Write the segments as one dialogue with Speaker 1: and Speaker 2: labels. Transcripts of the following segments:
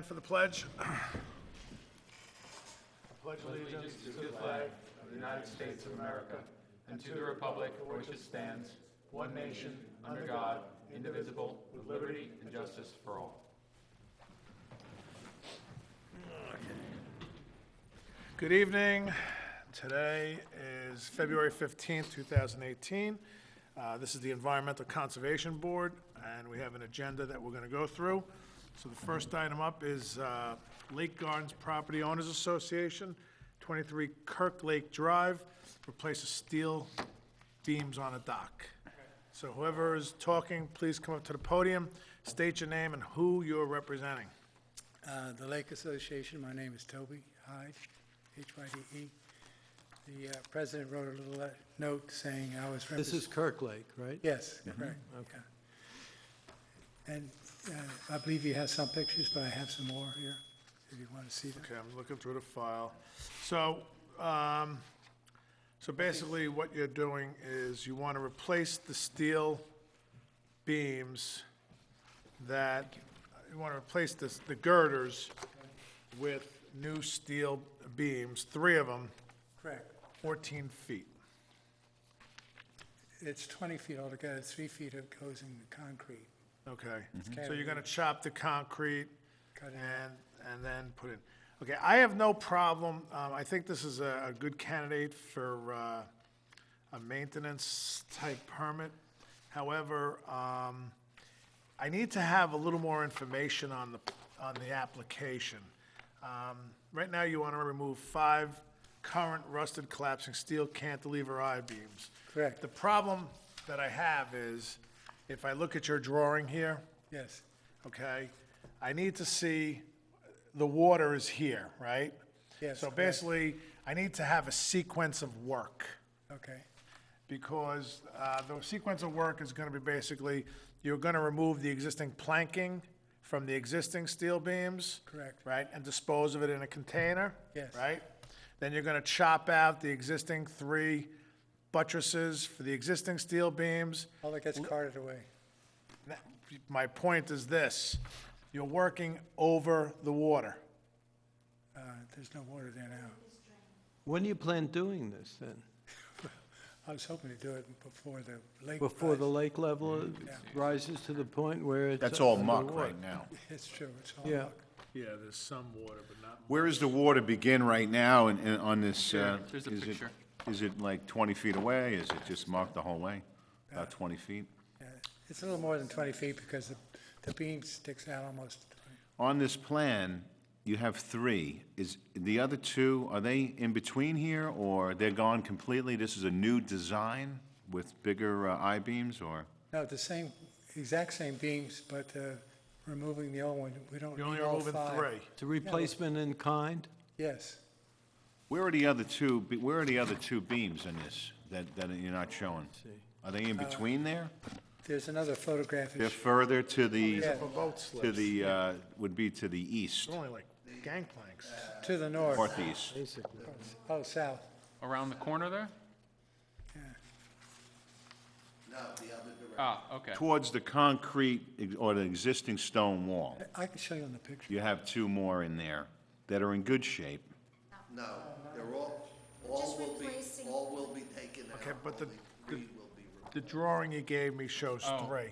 Speaker 1: stand for the pledge? Pledge allegiance
Speaker 2: To the flag of the United States of America and to the republic for which it stands, one nation, under God, indivisible, with liberty and justice for all.
Speaker 1: Good evening. Today is February 15th, 2018. This is the Environmental Conservation Board, and we have an agenda that we're going to go through. So the first item up is Lake Gardens Property Owners Association, 23 Kirk Lake Drive, replaces steel beams on a dock. So whoever is talking, please come up to the podium, state your name and who you're representing.
Speaker 3: The Lake Association, my name is Toby Hyde, H-Y-D-E. The president wrote a little note saying I was representing.
Speaker 4: This is Kirk Lake, right?
Speaker 3: Yes, correct.
Speaker 4: Okay.
Speaker 3: And I believe he has some pictures, but I have some more here, if you want to see them.
Speaker 1: Okay, I'm looking through the file. So, so basically what you're doing is you want to replace the steel beams that, you want to replace the girders with new steel beams, 3 of them,
Speaker 3: Correct.
Speaker 1: 14 feet.
Speaker 3: It's 20 feet altogether, 3 feet of goes in the concrete.
Speaker 1: Okay,
Speaker 3: Mhm.
Speaker 1: so you're gonna chop the concrete
Speaker 3: Cut it
Speaker 1: and then put it, okay, I have no problem, I think this is a good candidate for, a maintenance type permit. However, I need to have a little more information on the application. Right now, you wanna remove 5 current rusted collapsing steel cantilever I-beams.
Speaker 3: Correct.
Speaker 1: The problem that I have is, if I look at your drawing here,
Speaker 3: Yes,
Speaker 1: okay, I need to see, the water is here, right?
Speaker 3: Yes,
Speaker 1: So
Speaker 3: correct.
Speaker 1: basically, I need to have a sequence of work,
Speaker 3: okay,
Speaker 1: because the sequence of work is gonna be basically, you're gonna remove the existing planking from the existing steel beams.
Speaker 3: Correct.
Speaker 1: Right, and dispose of it in a container.
Speaker 3: Yes.
Speaker 1: Right? Then you're gonna chop out the existing 3 buttresses for the existing steel beams.
Speaker 3: all that gets carted away.
Speaker 1: My point is this, you're working over the water.
Speaker 3: There's no water there now.
Speaker 4: When do you plan doing this, then?
Speaker 3: I was hoping to do it before the lake.
Speaker 4: Before the
Speaker 3: rise.
Speaker 4: lake level rises to the point where it's...
Speaker 5: That's all muck
Speaker 4: underwater?
Speaker 5: right now.
Speaker 3: It's true, it's all
Speaker 4: Yeah.
Speaker 3: muck.
Speaker 1: Yeah, there's some water, but not.
Speaker 5: Where does the water begin right now on this?
Speaker 2: There's a
Speaker 5: is it-
Speaker 2: picture.
Speaker 5: Is it like 20 feet away? Is it just muck the whole way? About 20 feet?
Speaker 3: Yeah, it's a little more than 20 feet because the beam sticks out almost.
Speaker 5: On this plan, you have 3. Is the other 2, are they in between here, or they're gone completely? This is a new design with bigger I-beams, or?
Speaker 3: No, the same, exact same beams, but removing the old one. We don't
Speaker 1: You're only
Speaker 3: need all
Speaker 1: removing
Speaker 3: 5.
Speaker 1: 3.
Speaker 4: It's a replacement in kind?
Speaker 3: Yes.
Speaker 5: Where are the other 2, where are the other 2 beams in this that you're not showing? Are they in between there?
Speaker 3: There's another photograph.
Speaker 5: They're further to the,
Speaker 3: Yeah.
Speaker 1: For boat slips.
Speaker 5: to the, would be to the east,
Speaker 1: It's only like gangplanks.
Speaker 3: To the north.
Speaker 5: northeast.
Speaker 4: Basically.
Speaker 3: Oh, south.
Speaker 2: Around the corner there?
Speaker 3: Yeah.
Speaker 2: Ah, okay.
Speaker 5: Towards the concrete or the existing stone wall.
Speaker 3: I can show you on the picture.
Speaker 5: You have 2 more in there that are in good shape.
Speaker 6: No, they're
Speaker 7: Just replacing.
Speaker 6: all will be taken out.
Speaker 1: Okay, but
Speaker 6: only 3 will be removed.
Speaker 1: The drawing you gave me shows
Speaker 2: Oh.
Speaker 1: 3.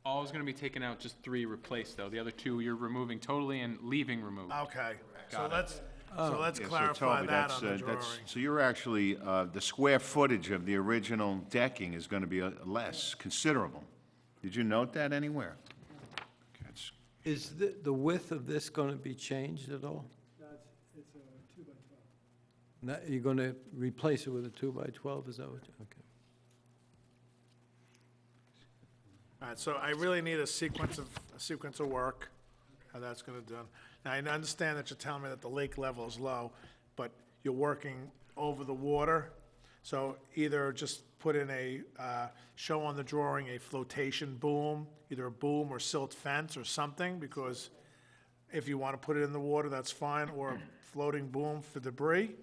Speaker 2: All is gonna be taken out, just 3 replaced, though. The other 2 you're removing totally and leaving removed.
Speaker 1: Okay, so
Speaker 2: Got it.
Speaker 1: let's
Speaker 5: Yeah, so
Speaker 1: clarify
Speaker 5: Toby,
Speaker 1: that
Speaker 5: that's,
Speaker 1: on the drawing.
Speaker 5: So you're actually, the square footage of the original decking is gonna be less, considerable. Did you note that anywhere? Okay, it's-
Speaker 4: Is the width of this going to be changed at all?
Speaker 3: It's a 2 by 12.
Speaker 4: You're going to replace it with a 2 by 12, is that what, okay.
Speaker 1: All right, so I really need a sequence of work, how that's gonna do. Now, I understand that you're telling me that the lake level is low, but you're working over the water, so either just put in show on the drawing a flotation boom, either a boom or silt fence or something, because if you wanna put it in the water, that's fine, or a floating boom for debris.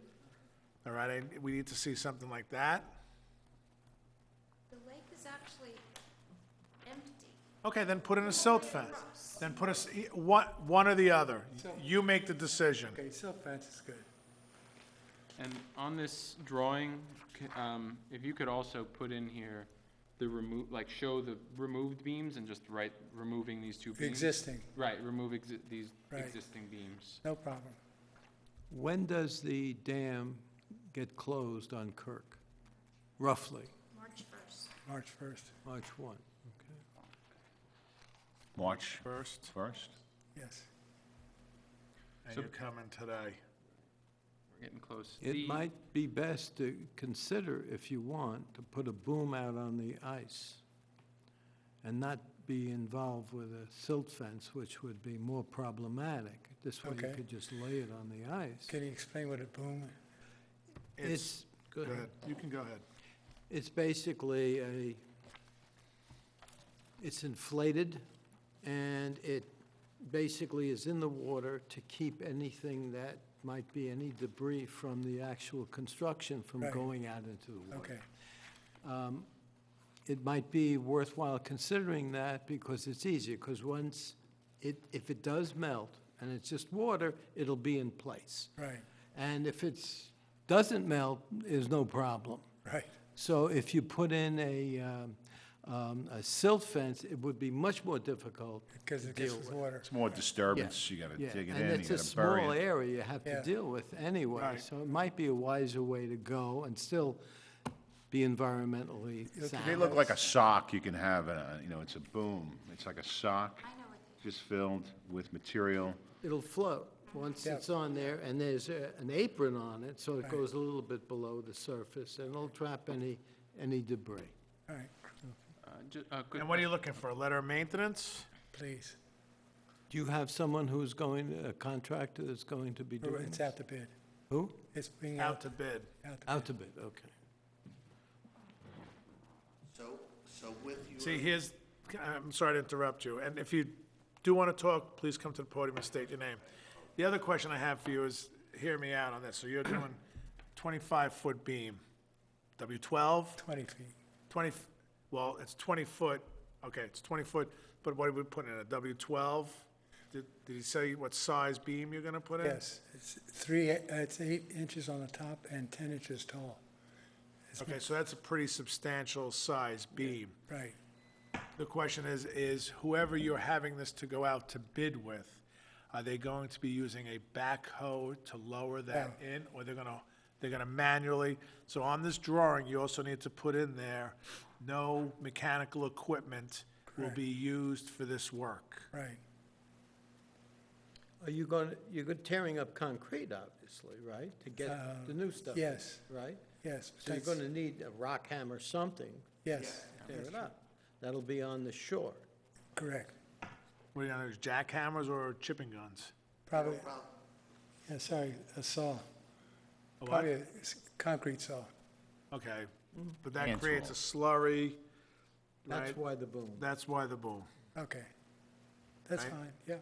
Speaker 1: All right, we need to see something like that.
Speaker 7: The lake is actually empty.
Speaker 1: Okay, then put in a silt fence. Then put one or the other. You make the decision.
Speaker 3: Okay, silt fence is good.
Speaker 2: And on this drawing, if you could also put in here like show the removed beams and just write removing these two beams.
Speaker 3: Existing,
Speaker 2: Right, remove these
Speaker 3: Right.
Speaker 2: existing beams.
Speaker 3: no problem.
Speaker 4: When does the dam get closed on Kirk? Roughly,
Speaker 7: March 1st.
Speaker 3: March 1st,
Speaker 4: March 1, okay.
Speaker 5: March
Speaker 1: First,
Speaker 5: 1st?
Speaker 3: yes.
Speaker 1: and
Speaker 2: So-
Speaker 1: you're coming today.
Speaker 2: We're getting close.
Speaker 4: It might be best to consider, if you want, to put a boom out on the ice and not be involved with a silt fence, which would be more problematic. This way you
Speaker 3: Okay.
Speaker 4: could just lay it on the ice.
Speaker 3: Can you explain what a boom,
Speaker 4: It's,
Speaker 1: Go ahead, you can go ahead.
Speaker 4: It's basically it's inflated, and it basically is in the water to keep anything that might be any debris from the actual construction from
Speaker 3: Right.
Speaker 4: going out into the water.
Speaker 3: okay,
Speaker 4: It might be worthwhile considering that because it's easier, because once if it does melt and it's just water, it'll be in place.
Speaker 3: right,
Speaker 4: And if it doesn't melt, there's no problem.
Speaker 3: right,
Speaker 4: So if you put in a silt fence, it would be much more difficult
Speaker 3: because
Speaker 4: to
Speaker 3: it gets
Speaker 4: deal
Speaker 3: with
Speaker 4: with.
Speaker 3: water.
Speaker 5: It's more disturbance, you gotta
Speaker 4: Yeah,
Speaker 5: dig it
Speaker 4: and
Speaker 5: in,
Speaker 4: it's
Speaker 5: you
Speaker 4: a
Speaker 5: gotta bury
Speaker 4: small
Speaker 5: it.
Speaker 4: area you have to
Speaker 3: Yeah.
Speaker 4: deal with anyway,
Speaker 1: Right.
Speaker 4: so it might be a wiser way to go and still be environmentally
Speaker 5: They
Speaker 4: sound.
Speaker 5: look like a sock you can have, it's a boom. It's like a sock,
Speaker 7: I know what they
Speaker 5: just filled with material.
Speaker 4: It'll float once
Speaker 3: Yeah.
Speaker 4: it's on there, and there's an apron on it, so it
Speaker 3: Right.
Speaker 4: goes a little bit below the surface, and it'll trap any debris.
Speaker 3: All right,
Speaker 2: Good
Speaker 1: And what are you looking for, a letter of maintenance?
Speaker 3: please.
Speaker 4: Do you have someone who's a contractor that's going to be doing
Speaker 3: It's
Speaker 4: this?
Speaker 3: out to bid.
Speaker 4: Who?
Speaker 3: It's being
Speaker 1: Out
Speaker 3: out,
Speaker 1: to bid.
Speaker 3: out to
Speaker 4: Out to bid, okay.
Speaker 6: So with your.
Speaker 1: See, I'm sorry to interrupt you, and if you do want to talk, please come to the podium and state your name. The other question I have for you is, hear me out on this, so you're doing 25-foot beam, W12,
Speaker 3: 20 feet.
Speaker 1: 20, well, it's 20 foot, okay, it's 20 foot, but what are we putting in, a W12? Did he say what size beam you're gonna put in?
Speaker 3: Yes, it's 8 inches on the top and 10 inches tall.
Speaker 1: Okay, so that's a pretty substantial size beam.
Speaker 3: Right,
Speaker 1: The question is whoever you're having this to go out to bid with, are they going to be using a backhoe to lower that in, or they're gonna manually? So on this drawing, you also need to put in there, no mechanical equipment will
Speaker 3: Correct.
Speaker 1: be used for this work.
Speaker 3: right.
Speaker 4: Are you're tearing up concrete, obviously, right, to get the new stuff? in,
Speaker 3: Yes,
Speaker 4: Right?
Speaker 3: yes.
Speaker 4: So you're
Speaker 3: that's-
Speaker 4: gonna need a rock hammer, something,
Speaker 3: Yes,
Speaker 4: to tear it up. That'll be on the shore.
Speaker 3: correct.
Speaker 1: What are you gonna use, jackhammers or chipping guns?
Speaker 3: Probably,
Speaker 6: Problem.
Speaker 3: yeah, sorry, a saw.
Speaker 1: A what?
Speaker 3: Probably a concrete saw.
Speaker 1: Okay, but that
Speaker 5: Hand
Speaker 1: creates a
Speaker 5: tool.
Speaker 1: slurry,
Speaker 4: That's
Speaker 1: right?
Speaker 4: why the boom.
Speaker 1: That's why the boom.
Speaker 3: Okay. That's
Speaker 1: Right.
Speaker 3: fine, yeah.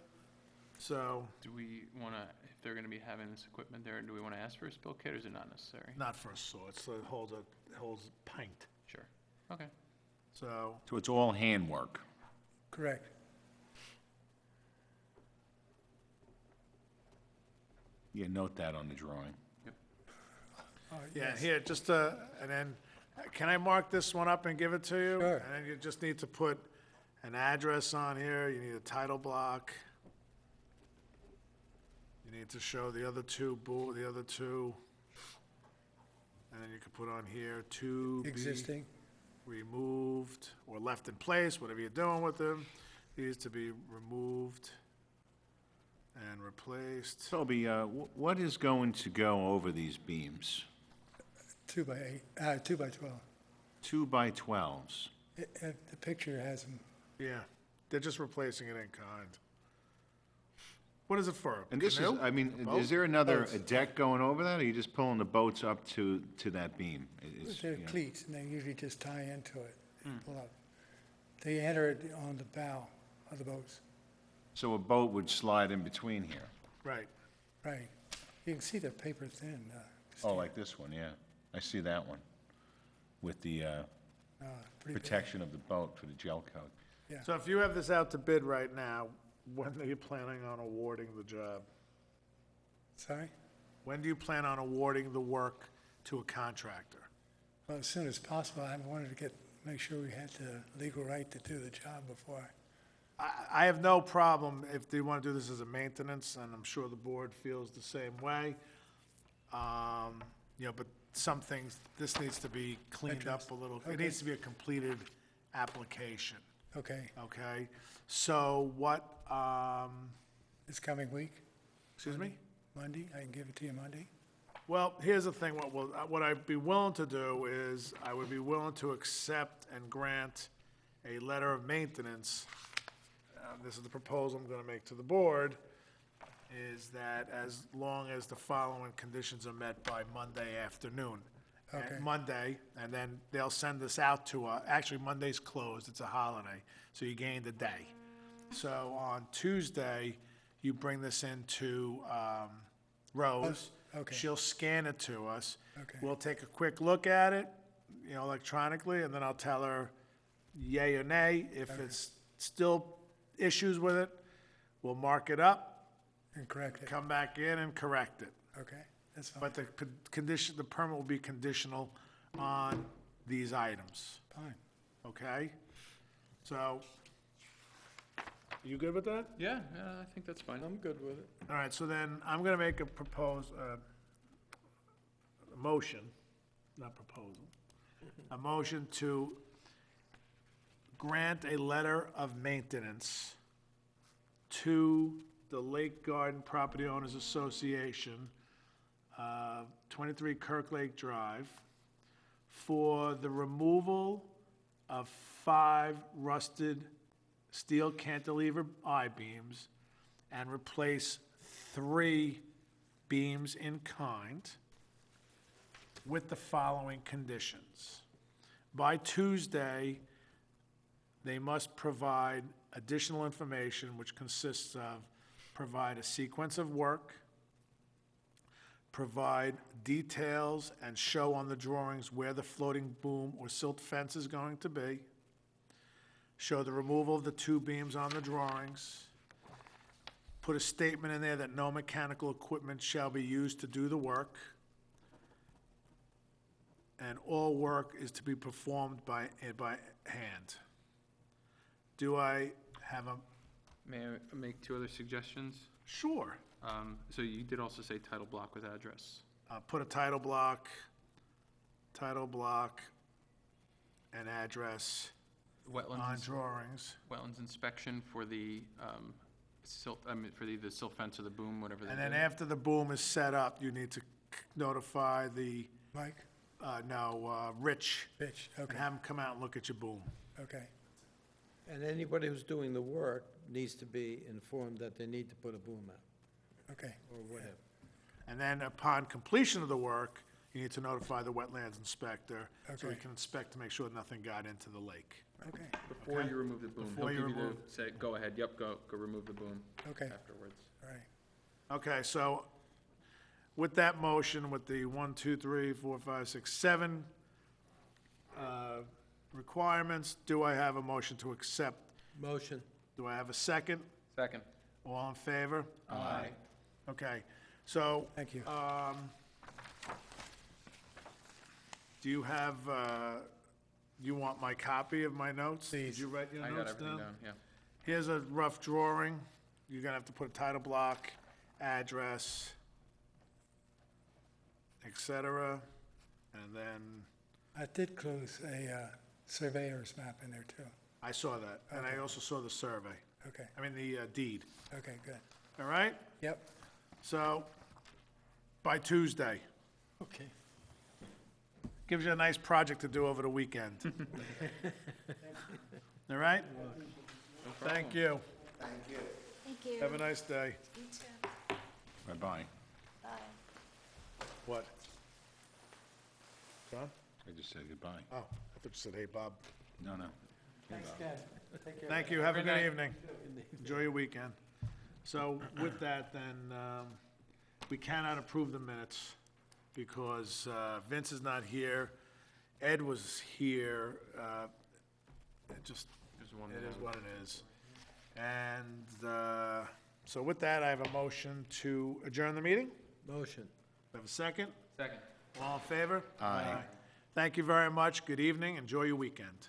Speaker 1: So,
Speaker 2: Do we want to, if they're going to be having this equipment there, do we want to ask for a spill kit, or is it not necessary?
Speaker 1: not for a saw, it holds a pint.
Speaker 2: Sure. Okay.
Speaker 1: So,
Speaker 5: So it's all handwork.
Speaker 3: Correct.
Speaker 5: Yeah, note that on the drawing.
Speaker 3: Oh,
Speaker 1: yeah,
Speaker 3: yes.
Speaker 1: here, just, and then, can I mark this one up and give it to you?
Speaker 3: Sure.
Speaker 1: And then you just need to put an address on here, you need a title block. You need to show the other two, and then you can put on here, to be
Speaker 3: Existing,
Speaker 1: removed, or left in place, whatever you're doing with them, these to be removed and replaced.
Speaker 5: Toby, what is going to go over these beams?
Speaker 3: 2 by 8, 2 by 12.
Speaker 5: 2x12s.
Speaker 3: The picture has them,
Speaker 1: Yeah, they're just replacing it in kind. What is it for?
Speaker 5: And this is,
Speaker 1: Canoe?
Speaker 5: I mean,
Speaker 1: Boat?
Speaker 5: is there another
Speaker 3: Boats.
Speaker 5: a deck going over that, or are you just pulling the boats up to that beam? It's,
Speaker 3: they're
Speaker 5: you know,
Speaker 3: cleats, and they usually just tie into it, and pull up. They enter it on the bow of the boats,
Speaker 5: So a boat would slide in between here?
Speaker 1: Right.
Speaker 3: right. You can see they're paper thin.
Speaker 5: Oh, like this one, yeah. I see that one, with the
Speaker 3: pretty big.
Speaker 5: protection of the boat for the gel coat.
Speaker 3: Yeah.
Speaker 1: So if you have this out to bid right now, when are you planning on awarding the job?
Speaker 3: Sorry?
Speaker 1: When do you plan on awarding the work to a contractor?
Speaker 3: Well, as soon as possible. I wanted to make sure we had the legal right to do the job before.
Speaker 1: I have no problem if they want to do this as a maintenance, and I'm sure the board feels the same way. You know, but some things, this needs to be cleaned up a little. It
Speaker 3: Okay.
Speaker 1: needs to be a completed application,
Speaker 3: Okay,
Speaker 1: okay? So what,
Speaker 3: this coming week,
Speaker 1: excuse me?
Speaker 3: Monday, I can give it to you Monday?
Speaker 1: Well, here's the thing, what I'd be willing to do is, I would be willing to accept and grant a letter of maintenance. This is the proposal I'm gonna make to the board, is that as long as the following conditions are met by Monday afternoon.
Speaker 3: Okay.
Speaker 1: Monday, and then they'll send this out to, actually, Monday's closed, it's a holiday, so you gained a day. So on Tuesday, you bring this into Rose.
Speaker 3: Okay.
Speaker 1: She'll scan it to us.
Speaker 3: Okay.
Speaker 1: We'll take a quick look at it, you know, electronically, and then I'll tell her yay or nay. If it's still issues with it, we'll mark it up,
Speaker 3: And correct it?
Speaker 1: come back in and correct it.
Speaker 3: Okay, that's fine.
Speaker 1: But the condition, the permit will be conditional on these items,
Speaker 3: Fine.
Speaker 1: okay? So, you good with that?
Speaker 2: Yeah, I think that's fine.
Speaker 4: I'm good with it.
Speaker 1: All right, so then I'm gonna make a motion, not proposal, a motion to grant a letter of maintenance to the Lake Garden Property Owners Association, 23 Kirk Lake Drive, for the removal of 5 rusted steel cantilever I-beams and replace 3 beams in kind with the following conditions. By Tuesday, they must provide additional information, which consists of provide a sequence of work, provide details and show on the drawings where the floating boom or silt fence is going to be, show the removal of the 2 beams on the drawings, put a statement in there that no mechanical equipment shall be used to do the work, and all work is to be performed by hand. Do I have a,
Speaker 2: May I make 2 other suggestions?
Speaker 1: sure,
Speaker 2: So you did also say title block with address.
Speaker 1: put a title block, and address on
Speaker 2: Wetlands,
Speaker 1: drawings.
Speaker 2: wetlands inspection for the silt, for the silt fence or the boom, whatever they
Speaker 1: And
Speaker 2: do.
Speaker 1: then after the boom is set up, you need to notify the,
Speaker 3: Mike?
Speaker 1: Rich,
Speaker 3: Pitch,
Speaker 1: and
Speaker 3: okay,
Speaker 1: have him come out and look at your boom.
Speaker 3: okay.
Speaker 4: And anybody who's doing the work needs to be informed that they need to put a boom out,
Speaker 3: Okay,
Speaker 4: or whatever.
Speaker 1: And then upon completion of the work, you need to notify the wetlands inspector, so he
Speaker 3: Okay.
Speaker 1: can inspect to make sure nothing got into the lake.
Speaker 3: okay,
Speaker 2: Before
Speaker 1: Okay.
Speaker 2: you remove the boom.
Speaker 1: Before
Speaker 2: He'll
Speaker 1: you
Speaker 2: give you the,
Speaker 1: remove-
Speaker 2: say, go ahead, yep, go remove the boom
Speaker 3: okay,
Speaker 2: afterwards.
Speaker 3: all right.
Speaker 1: Okay, so with that motion, with the 1, 2, 3, 4, 5, 6, 7 requirements, do I have a motion to accept?
Speaker 4: Motion.
Speaker 1: Do I have a second?
Speaker 2: Second.
Speaker 1: All in favor?
Speaker 2: Aye.
Speaker 1: Okay, so
Speaker 3: Thank you.
Speaker 1: do you have, you want my copy of my notes? Did
Speaker 3: Please.
Speaker 1: you write your
Speaker 2: I got
Speaker 1: notes
Speaker 2: everything
Speaker 1: down?
Speaker 2: down, yeah.
Speaker 1: Here's a rough drawing. You're gonna have to put a title block, address, et cetera, and then,
Speaker 3: I did close a surveyor's map in there too.
Speaker 1: I saw that, and I also saw the survey,
Speaker 3: Okay,
Speaker 1: I mean, the deed,
Speaker 3: okay, good.
Speaker 1: all right?
Speaker 3: Yep,
Speaker 1: So, by Tuesday,
Speaker 3: okay.
Speaker 1: gives you a nice project to do over the weekend. All right? Thank you.
Speaker 7: Thank you.
Speaker 1: Have a nice day.
Speaker 7: You too.
Speaker 5: Bye-bye.
Speaker 7: Bye.
Speaker 1: What? John?
Speaker 5: I just said goodbye.
Speaker 1: Oh, I thought you said, hey, Bob.
Speaker 5: No.
Speaker 3: Thanks, Ken. Take care.
Speaker 1: Thank you, have a
Speaker 2: Good
Speaker 1: good
Speaker 2: night.
Speaker 1: evening. Enjoy your weekend. So with that, then, we cannot approve the minutes because Vince is not here. Ed was here. It just,
Speaker 2: There's one
Speaker 1: It
Speaker 2: that
Speaker 1: is
Speaker 2: I-
Speaker 1: what it is. And, so with that, I have a motion to adjourn the meeting.
Speaker 4: Motion.
Speaker 1: Do I have a second?
Speaker 2: Second.
Speaker 1: All in favor?
Speaker 5: Aye.
Speaker 1: Thank you very much. Good evening. Enjoy your weekend.